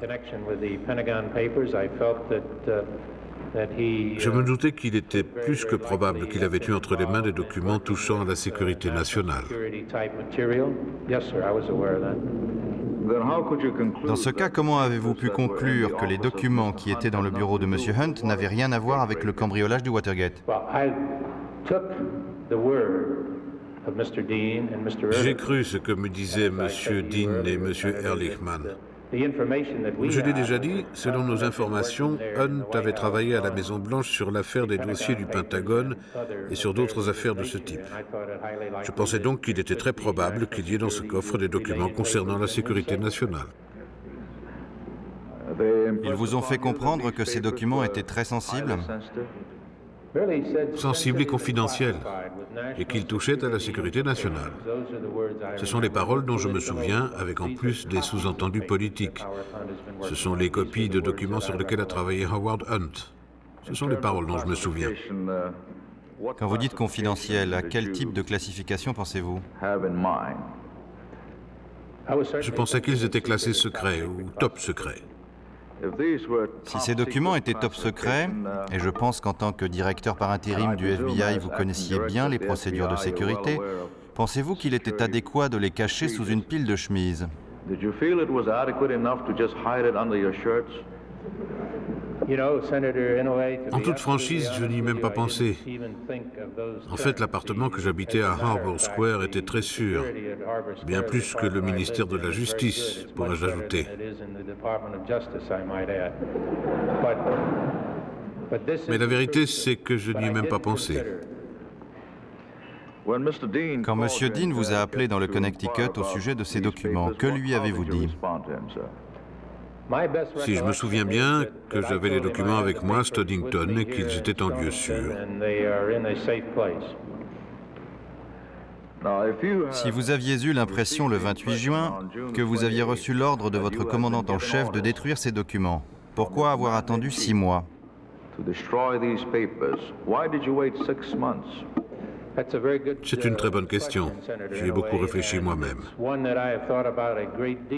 Je me doutais qu'il était plus que probable qu'il avait eu entre les mains des documents touchant à la sécurité nationale. Dans ce cas, comment avez-vous pu conclure que les documents qui étaient dans le bureau de M. Hunt n'avaient rien à voir avec le cambriolage du Watergate? J'ai cru ce que me disaient M. Dean et M. Ehrlichman. Je l'ai déjà dit, selon nos informations, Hunt avait travaillé à la Maison-Blanche sur l'affaire des dossiers du Pentagone et sur d'autres affaires de ce type. Je pensais donc qu'il était très probable qu'il y ait dans ce coffre des documents concernant la sécurité nationale. Ils vous ont fait comprendre que ces documents étaient très sensibles? Sensibles et confidentiels, et qu'ils touchaient à la sécurité nationale. Ce sont les paroles dont je me souviens, avec en plus des sous-entendus politiques. Ce sont les copies de documents sur lesquels a travaillé Howard Hunt. Ce sont les paroles dont je me souviens. Quand vous dites confidentiel, à quel type de classification pensez-vous? Je pensais qu'ils étaient classés secrets ou top secrets. Si ces documents étaient top secrets, et je pense qu'en tant que directeur par intérim du FBI, vous connaissiez bien les procédures de sécurité, pensez-vous qu'il était adéquat de les cacher sous une pile de chemises? En toute franchise, je n'y ai même pas pensé. En fait, l'appartement que j'habitais à Harbor Square était très sûr, bien plus que le ministère de la Justice, pourrais-je ajouter. Mais la vérité, c'est que je n'y ai même pas pensé. Quand M. Dean vous a appelé dans le Connecticut au sujet de ces documents, que lui avez-vous dit? Si je me souviens bien, que j'avais les documents avec moi à Stonington et qu'ils étaient en lieu sûr. Si vous aviez eu l'impression le 28 juin que vous aviez reçu l'ordre de votre commandant en chef de détruire ces documents, pourquoi avoir attendu 6 mois? C'est une très bonne question. J'y ai beaucoup réfléchi moi-même.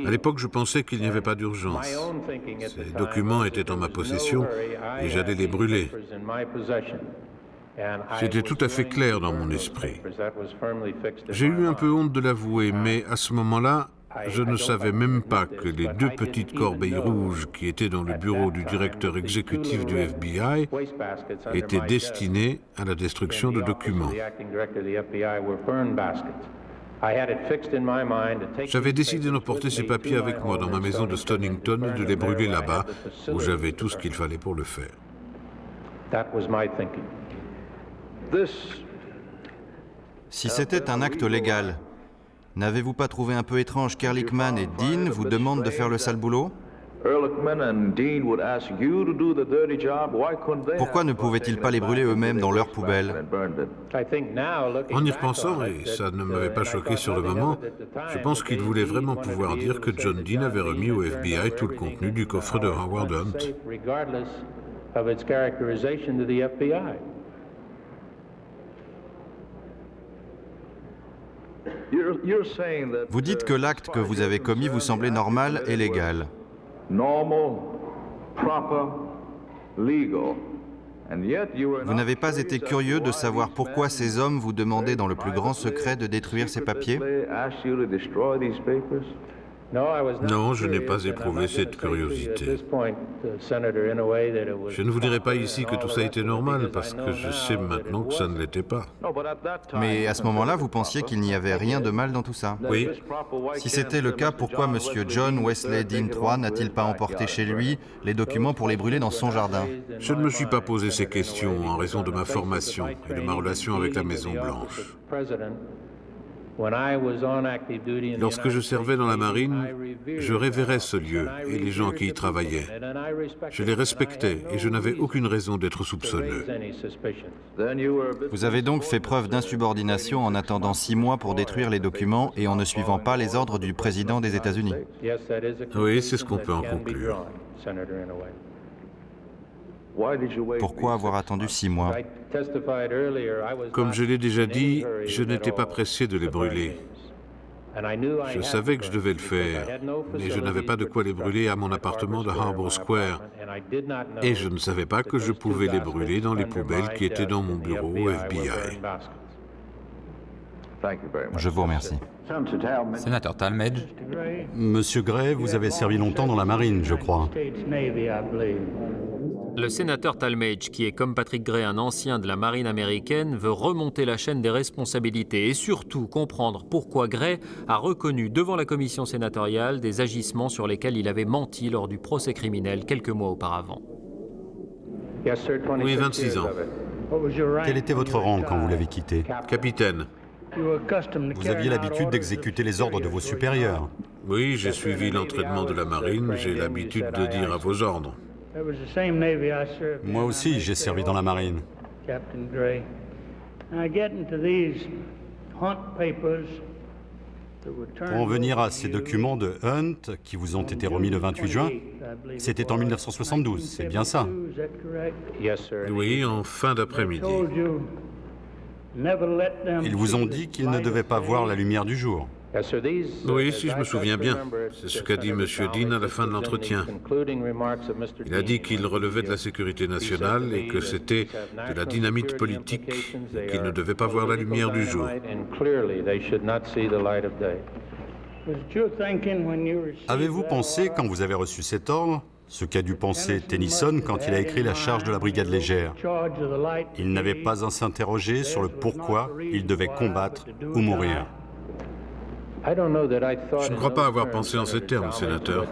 À l'époque, je pensais qu'il n'y avait pas d'urgence. Ces documents étaient en ma possession et j'allais les brûler. C'était tout à fait clair dans mon esprit. J'ai eu un peu honte de l'avouer, mais à ce moment-là, je ne savais même pas que les 2 petites corbeilles rouges qui étaient dans le bureau du directeur exécutif du FBI étaient destinées à la destruction de documents. J'avais décidé d'emporter ces papiers avec moi dans ma maison de Stonington et de les brûler là-bas, où j'avais tout ce qu'il fallait pour le faire. Si c'était un acte légal, n'avez-vous pas trouvé un peu étrange qu'Ehrlichman et Dean vous demandent de faire le sale boulot? Pourquoi ne pouvaient-ils pas les brûler eux-mêmes dans leur poubelle? En y repensant, et ça ne m'avait pas choqué sur le moment, je pense qu'ils voulaient vraiment pouvoir dire que John Dean avait remis au FBI tout le contenu du coffre de Howard Hunt. Vous dites que l'acte que vous avez commis vous semblait normal et légal. Vous n'avez pas été curieux de savoir pourquoi ces hommes vous demandaient dans le plus grand secret de détruire ces papiers? Non, je n'ai pas éprouvé cette curiosité. Je ne vous dirai pas ici que tout ça était normal, parce que je sais maintenant que ça ne l'était pas. Mais à ce moment-là, vous pensiez qu'il n'y avait rien de mal dans tout ça? Oui. Si c'était le cas, pourquoi M. John Wesley Dean III n'a-t-il pas emporté chez lui les documents pour les brûler dans son jardin? Je ne me suis pas posé ces questions en raison de ma formation et de ma relation avec la Maison-Blanche. Lorsque je servais dans la marine, je révérais ce lieu et les gens qui y travaillaient. Je les respectais et je n'avais aucune raison d'être soupçonneux. Vous avez donc fait preuve d'insubordination en attendant 6 mois pour détruire les documents et en ne suivant pas les ordres du président des États-Unis. Oui, c'est ce qu'on peut en conclure. Pourquoi avoir attendu 6 mois? Comme je l'ai déjà dit, je n'étais pas pressé de les brûler. Je savais que je devais le faire, mais je n'avais pas de quoi les brûler à mon appartement de Harbor Square. Et je ne savais pas que je pouvais les brûler dans les poubelles qui étaient dans mon bureau au FBI. Je vous remercie. Sénateur Talmadge, Monsieur Gray, vous avez servi longtemps dans la marine, je crois. Le sénateur Talmadge, qui est comme Patrick Gray un ancien de la marine américaine, veut remonter la chaîne des responsabilités et surtout comprendre pourquoi Gray a reconnu devant la commission sénatoriale des agissements sur lesquels il avait menti lors du procès criminel quelques mois auparavant. Oui, 26 ans. Quel était votre rang quand vous l'avez quitté? Capitaine. Vous aviez l'habitude d'exécuter les ordres de vos supérieurs. Oui, j'ai suivi l'entraînement de la marine, j'ai l'habitude de dire à vos ordres. Moi aussi, j'ai servi dans la marine. Pour en venir à ces documents de Hunt qui vous ont été remis le 28 juin, c'était en 1972, c'est bien ça? Oui, en fin d'après-midi. Ils vous ont dit qu'ils ne devaient pas voir la lumière du jour. Oui, si je me souviens bien. C'est ce qu'a dit M. Dean à la fin de l'entretien. Il a dit qu'il relevait de la sécurité nationale et que c'était de la dynamite politique et qu'il ne devait pas voir la lumière du jour. Avez-vous pensé, quand vous avez reçu cet ordre, ce qu'a dû penser Tennyson quand il a écrit la charge de la brigade légère? Il n'avait pas à s'interroger sur le pourquoi il devait combattre ou mourir. Je ne crois pas avoir pensé en ces termes, sénateur.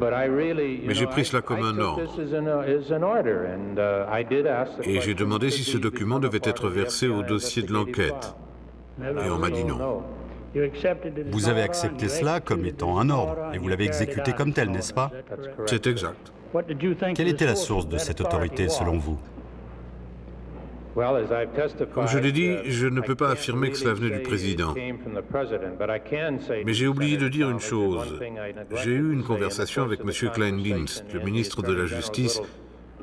Mais j'ai pris cela comme un ordre. Et j'ai demandé si ce document devait être versé au dossier de l'enquête. Et on m'a dit non. Vous avez accepté cela comme étant un ordre et vous l'avez exécuté comme tel, n'est-ce pas? C'est exact. Quelle était la source de cette autorité selon vous? Comme je l'ai dit, je ne peux pas affirmer que cela venait du président. Mais j'ai oublié de dire une chose. J'ai eu une conversation avec M. Kleindienst, le ministre de la Justice,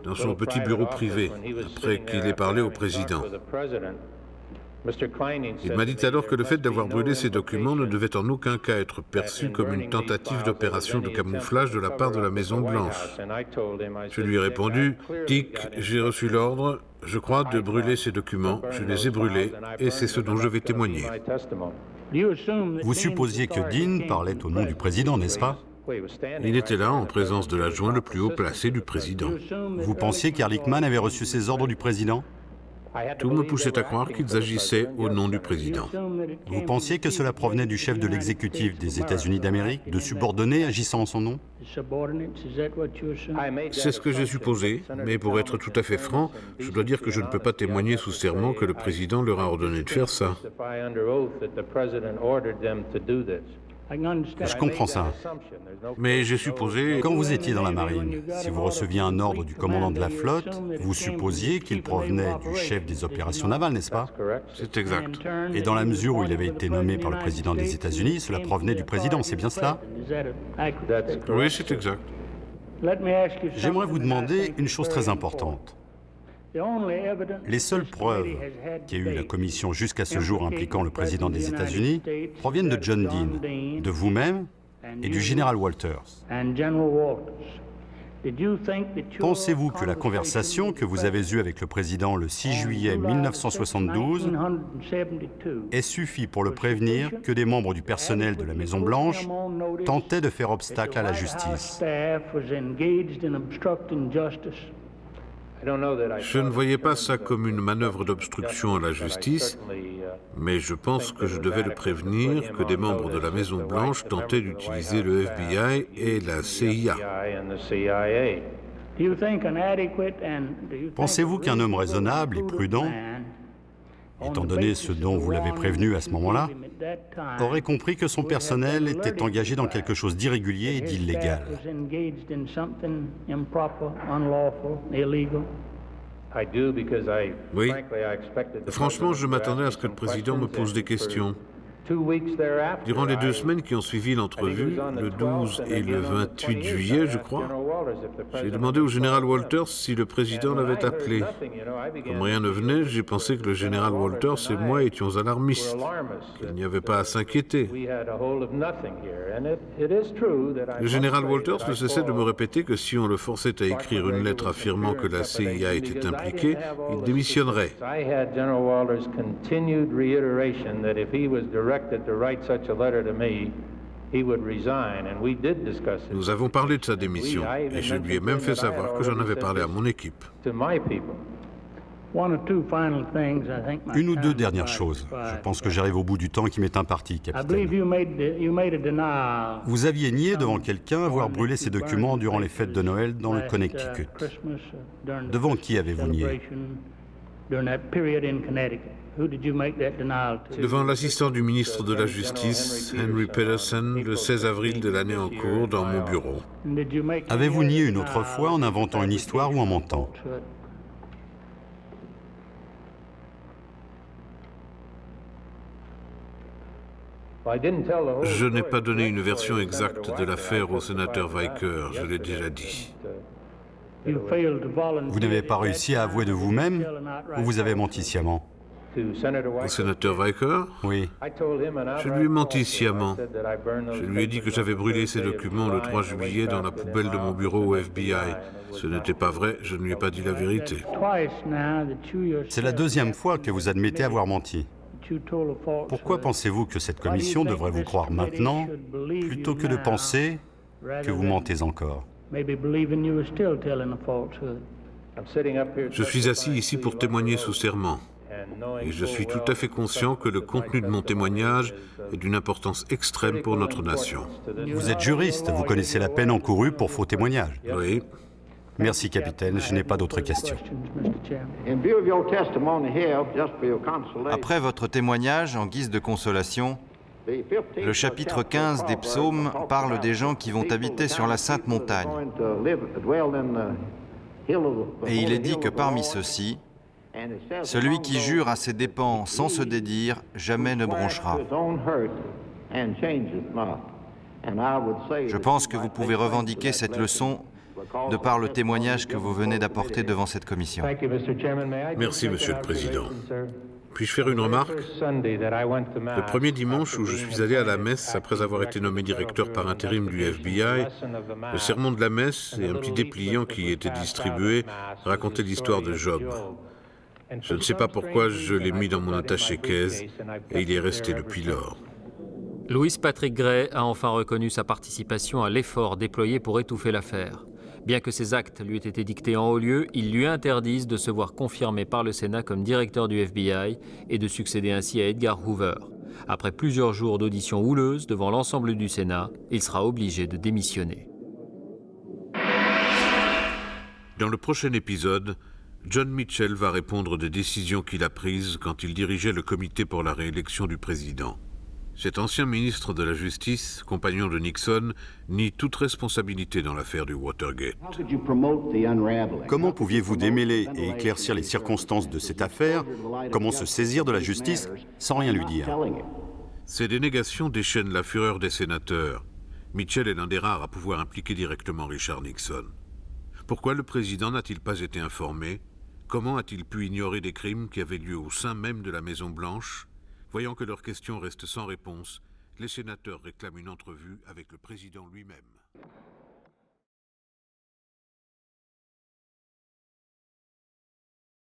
dans son petit bureau privé, après qu'il ait parlé au président. Il m'a dit alors que le fait d'avoir brûlé ces documents ne devait en aucun cas être perçu comme une tentative d'opération de camouflage de la part de la Maison-Blanche. Je lui ai répondu, « Dick, j'ai reçu l'ordre, je crois, de brûler ces documents, je les ai brûlés, et c'est ce dont je vais témoigner. » Vous supposiez que Dean parlait au nom du président, n'est-ce pas? Il était là en présence de l'adjoint le plus haut placé du président. Vous pensiez qu'Ehrlichman avait reçu ces ordres du président? Tout me poussait à croire qu'ils agissaient au nom du président. Vous pensiez que cela provenait du chef de l'exécutif des États-Unis d'Amérique, de subordonnés agissant en son nom? C'est ce que j'ai supposé, mais pour être tout à fait franc, je dois dire que je ne peux pas témoigner sous serment que le président leur a ordonné de faire ça. Je comprends ça. Mais j'ai supposé... Quand vous étiez dans la marine, si vous receviez un ordre du commandant de la flotte, vous supposiez qu'il provenait du chef des opérations navales, n'est-ce pas? C'est exact. Et dans la mesure où il avait été nommé par le président des États-Unis, cela provenait du président, c'est bien cela? Oui, c'est exact. J'aimerais vous demander une chose très importante. Les seules preuves qu'a eu la commission jusqu'à ce jour impliquant le président des États-Unis proviennent de John Dean, de vous-même et du général Walters. Pensez-vous que la conversation que vous avez eue avec le président le 6 juillet 1972 ait suffi pour le prévenir que des membres du personnel de la Maison-Blanche tentaient de faire obstacle à la justice? Je ne voyais pas ça comme une manœuvre d'obstruction à la justice, mais je pense que je devais le prévenir que des membres de la Maison-Blanche tentaient d'utiliser le FBI et la CIA. Pensez-vous qu'un homme raisonnable et prudent, étant donné ce dont vous l'avez prévenu à ce moment-là, aurait compris que son personnel était engagé dans quelque chose d'irrégulier et d'illégal? Oui. Franchement, je m'attendais à ce que le président me pose des questions. Durant les 2 semaines qui ont suivi l'entrevue, le 12 et le 28 juillet, je crois, j'ai demandé au général Walters si le président l'avait appelé. Comme rien ne venait, j'ai pensé que le général Walters et moi étions alarmistes, qu'il n'y avait pas à s'inquiéter. Le général Walters ne cessait de me répéter que si on le forçait à écrire une lettre affirmant que la CIA était impliquée, il démissionnerait. Nous avons parlé de sa démission et je lui ai même fait savoir que j'en avais parlé à mon équipe. Une ou deux dernières choses. Je pense que j'arrive au bout du temps qui m'est imparti, capitaine. Vous aviez nié devant quelqu'un avoir brûlé ces documents durant les fêtes de Noël dans le Connecticut. Devant qui avez-vous nié? Devant l'assistant du ministre de la Justice, Henry Peterson, le 16 avril de l'année en cours, dans mon bureau. Avez-vous nié une autre fois en inventant une histoire ou en mentant? Je n'ai pas donné une version exacte de l'affaire au sénateur Weicker, je l'ai déjà dit. Vous n'avez pas réussi à avouer de vous-même ou vous avez menti sciemment? Au sénateur Weicker? Oui. Je lui ai menti sciemment. Je lui ai dit que j'avais brûlé ces documents le 3 juillet dans la poubelle de mon bureau au FBI. Ce n'était pas vrai, je ne lui ai pas dit la vérité. C'est la deuxième fois que vous admettez avoir menti. Pourquoi pensez-vous que cette commission devrait vous croire maintenant, plutôt que de penser que vous mentez encore? Je suis assis ici pour témoigner sous serment. Et je suis tout à fait conscient que le contenu de mon témoignage est d'une importance extrême pour notre nation. Vous êtes juriste, vous connaissez la peine encourue pour faux témoignages. Oui. Merci, capitaine, je n'ai pas d'autres questions. Après votre témoignage, en guise de consolation, le chapitre 15 des psaumes parle des gens qui vont habiter sur la Sainte Montagne. Et il est dit que parmi ceux-ci, celui qui jure à ses dépens sans se dédire, jamais ne bronchera. Je pense que vous pouvez revendiquer cette leçon de par le témoignage que vous venez d'apporter devant cette commission. Merci, Monsieur le Président. Puis-je faire une remarque? Le premier dimanche où je suis allé à la messe après avoir été nommé directeur par intérim du FBI, le sermon de la messe et un petit dépliant qui y était distribué racontaient l'histoire de Job. Je ne sais pas pourquoi je l'ai mis dans mon attaché-caisse et il est resté depuis lors. Louis Patrick Gray a enfin reconnu sa participation à l'effort déployé pour étouffer l'affaire. Bien que ses actes lui aient été dictés en haut lieu, ils lui interdisent de se voir confirmé par le Sénat comme directeur du FBI et de succéder ainsi à Edgar Hoover. Après plusieurs jours d'auditions houleuses devant l'ensemble du Sénat, il sera obligé de démissionner. Dans le prochain épisode, John Mitchell va répondre des décisions qu'il a prises quand il dirigeait le comité pour la réélection du président. Cet ancien ministre de la Justice, compagnon de Nixon, nie toute responsabilité dans l'affaire du Watergate. Comment pouviez-vous démêler et éclaircir les circonstances de cette affaire? Comment se saisir de la justice sans rien lui dire? Ces dénégations déchaînent la fureur des sénateurs. Mitchell est l'un des rares à pouvoir impliquer directement Richard Nixon. Pourquoi le président n'a-t-il pas été informé? Comment a-t-il pu ignorer des crimes qui avaient lieu au sein même de la Maison-Blanche? Voyant que leurs questions restent sans réponse, les sénateurs réclament une entrevue avec le président lui-même.